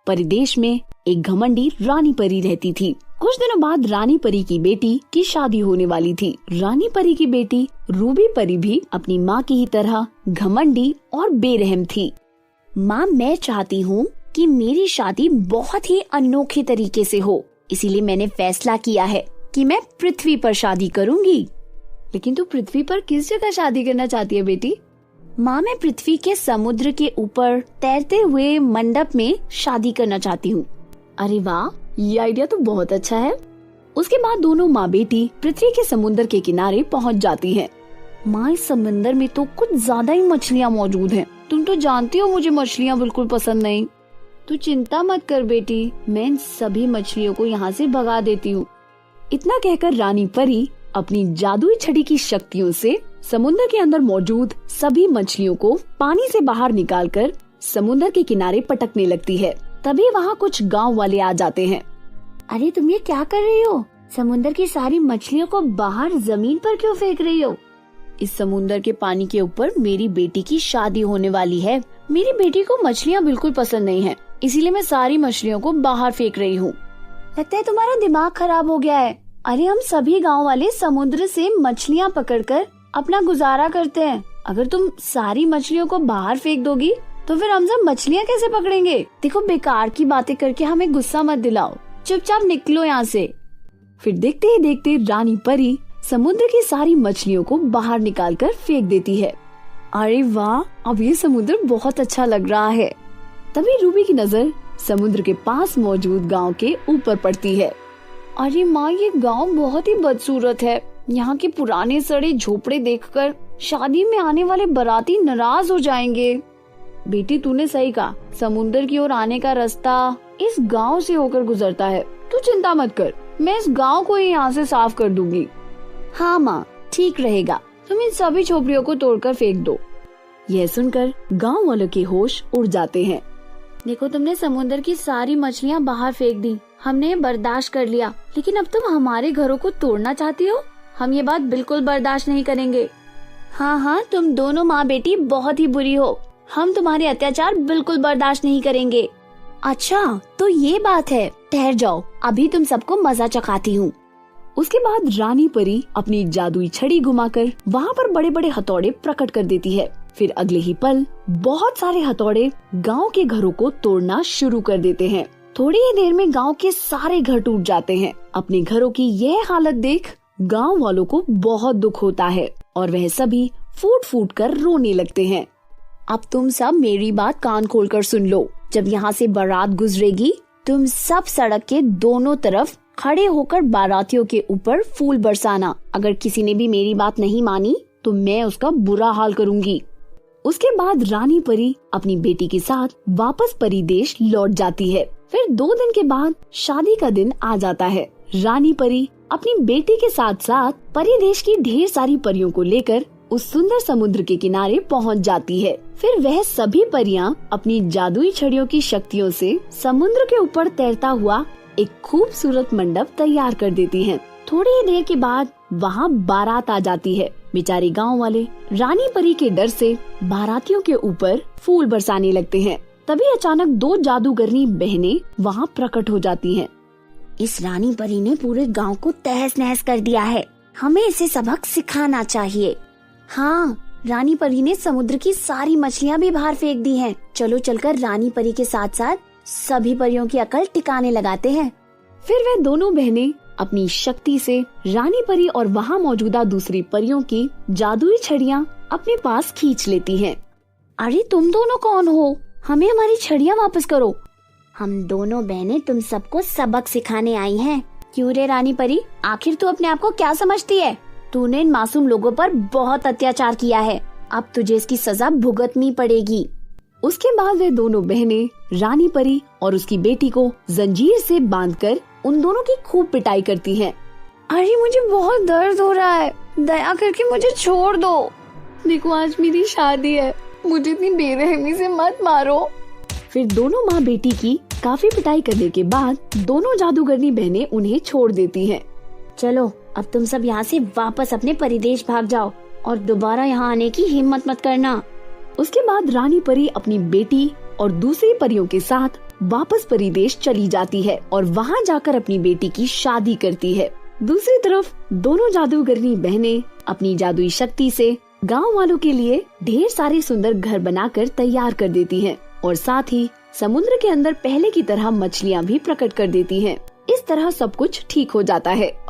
परिदेश में एक घमंडी रानी परी रहती थी। कुछ दिनों बाद रानी परी की बेटी की शादी होने वाली थी। रानी परी की बेटी रूबी परी भी अपनी माँ की ही तरह घमंडी और बेरहम थी। माँ, मैं चाहती हूँ कि मेरी शादी बहुत ही अनोखे तरीके से हो, इसीलिए मैंने फैसला किया है कि मैं पृथ्वी पर शादी करूँगी। लेकिन तू पृथ्वी पर किस जगह शादी करना चाहती है बेटी? माँ, मैं पृथ्वी के समुद्र के ऊपर तैरते हुए मंडप में शादी करना चाहती हूँ। अरे वाह, ये आइडिया तो बहुत अच्छा है। उसके बाद दोनों माँ बेटी पृथ्वी के समुद्र के किनारे पहुँच जाती हैं। माँ, इस समंदर में तो कुछ ज्यादा ही मछलियाँ मौजूद हैं। तुम तो जानती हो मुझे मछलियाँ बिल्कुल पसंद नहीं। तू चिंता मत कर बेटी, मैं इन सभी मछलियों को यहाँ से भगा देती हूँ। इतना कहकर रानी परी अपनी जादुई छड़ी की शक्तियों से समुद्र के अंदर मौजूद सभी मछलियों को पानी से बाहर निकालकर समुद्र के किनारे पटकने लगती है। तभी वहाँ कुछ गांव वाले आ जाते हैं। अरे तुम ये क्या कर रही हो? समुद्र की सारी मछलियों को बाहर जमीन पर क्यों फेंक रही हो? इस समुद्र के पानी के ऊपर मेरी बेटी की शादी होने वाली है। मेरी बेटी को मछलियाँ बिल्कुल पसंद नहीं है, इसीलिए मैं सारी मछलियों को बाहर फेंक रही हूँ। लगता है तुम्हारा दिमाग खराब हो गया है। अरे हम सभी गांव वाले समुद्र से मछलियाँ पकड़कर अपना गुजारा करते हैं। अगर तुम सारी मछलियों को बाहर फेंक दोगी तो फिर हम सब मछलियाँ कैसे पकड़ेंगे? देखो, बेकार की बातें करके हमें गुस्सा मत दिलाओ, चुपचाप निकलो यहाँ से। फिर देखते ही देखते रानी परी समुद्र की सारी मछलियों को बाहर निकालकर फेंक देती है। अरे वाह, अब ये समुद्र बहुत अच्छा लग रहा है। तभी रूबी की नजर समुद्र के पास मौजूद गांव के ऊपर पड़ती है। अरे माँ, ये गांव बहुत ही बदसूरत है। यहाँ के पुराने सड़े झोपड़े देखकर शादी में आने वाले बाराती नाराज हो जाएंगे। बेटी, तूने सही कहा, समुद्र की ओर आने का रास्ता इस गांव से होकर गुजरता है। तू चिंता मत कर, मैं इस गांव को ही यहाँ से साफ कर दूंगी। हाँ माँ, ठीक रहेगा, तुम इन सभी झोपड़ियों को तोड़कर फेंक दो। यह सुनकर गांव वालों के होश उड़ जाते हैं। देखो, तुमने समुद्र की सारी मछलियाँ बाहर फेंक दी, हमने बर्दाश्त कर लिया, लेकिन अब तुम हमारे घरों को तोड़ना चाहती हो? हम ये बात बिल्कुल बर्दाश्त नहीं करेंगे। हाँ, तुम दोनों माँ बेटी बहुत ही बुरी हो। हम तुम्हारे अत्याचार बिल्कुल बर्दाश्त नहीं करेंगे। अच्छा, तो ये बात है। ठहर जाओ, अभी तुम सबको मजा चखाती हूँ। उसके बाद रानी परी अपनी जादुई छड़ी घुमाकर वहाँ पर बड़े बड़े हथौड़े प्रकट कर देती है। फिर अगले ही पल बहुत सारे हथौड़े गांव के घरों को तोड़ना शुरू कर देते हैं। थोड़ी ही देर में गांव के सारे घर टूट जाते हैं। अपने घरों की यह हालत देख गांव वालों को बहुत दुख होता है और वह सभी फूट फूट कर रोने लगते हैं। अब तुम सब मेरी बात कान खोलकर सुन लो। जब यहाँ से बारात गुजरेगी, तुम सब सड़क के दोनों तरफ खड़े होकर बारातियों के ऊपर फूल बरसाना। अगर किसी ने भी मेरी बात नहीं मानी तो मैं उसका बुरा हाल करूँगी। उसके बाद रानी परी अपनी बेटी के साथ वापस परिदेश लौट जाती है। फिर 2 दिन के बाद शादी का दिन आ जाता है। रानी परी अपनी बेटी के साथ साथ परिदेश की ढेर सारी परियों को लेकर उस सुंदर समुद्र के किनारे पहुंच जाती है। फिर वह सभी परियां अपनी जादुई छड़ियों की शक्तियों से समुद्र के ऊपर तैरता हुआ एक खूबसूरत मंडप तैयार कर देती हैं। थोड़ी ही देर के बाद वहाँ बारात आ जाती है। बेचारे गांव वाले रानी परी के डर से बारातियों के ऊपर फूल बरसाने लगते हैं। तभी अचानक 2 जादूगरनी बहनें वहाँ प्रकट हो जाती हैं। इस रानी परी ने पूरे गांव को तहस नहस कर दिया है, हमें इसे सबक सिखाना चाहिए। हाँ, रानी परी ने समुद्र की सारी मछलियाँ भी बाहर फेंक दी हैं। चलो चलकर रानी परी के साथ साथ सभी परियों की अकल टिकाने लगाते हैं। फिर वे दोनों बहनें अपनी शक्ति से रानी परी और वहाँ मौजूदा दूसरी परियों की जादुई छड़ियाँ अपने पास खींच लेती हैं। अरे तुम दोनों कौन हो? हमें हमारी छड़ियाँ वापस करो। हम दोनों बहनें तुम सबको सबक सिखाने आई हैं। क्यों रे रानी परी, आखिर तू अपने आप को क्या समझती है? तूने इन मासूम लोगों पर बहुत अत्याचार किया है, अब तुझे इसकी सजा भुगतनी पड़ेगी। उसके बाद वे दोनों बहनें रानी परी और उसकी बेटी को जंजीर से बांधकर उन दोनों की खूब पिटाई करती हैं। अरे मुझे बहुत दर्द हो रहा है, दया करके मुझे छोड़ दो। देखो, आज मेरी शादी है, मुझे इतनी बेरहमी से मत मारो। फिर दोनों माँ बेटी की काफी पिटाई करने के बाद दोनों जादूगरनी बहनें उन्हें छोड़ देती हैं। चलो अब तुम सब यहाँ से वापस अपने परिदेश भाग जाओ और दोबारा यहाँ आने की हिम्मत मत करना। उसके बाद रानी परी अपनी बेटी और दूसरी परियों के साथ वापस परिदेश चली जाती है और वहाँ जाकर अपनी बेटी की शादी करती है। दूसरी तरफ दोनों जादूगरनी बहनें अपनी जादुई शक्ति से गांव वालों के लिए ढेर सारे सुंदर घर बनाकर तैयार कर देती हैं और साथ ही समुद्र के अंदर पहले की तरह मछलियाँ भी प्रकट कर देती हैं। इस तरह सब कुछ ठीक हो जाता है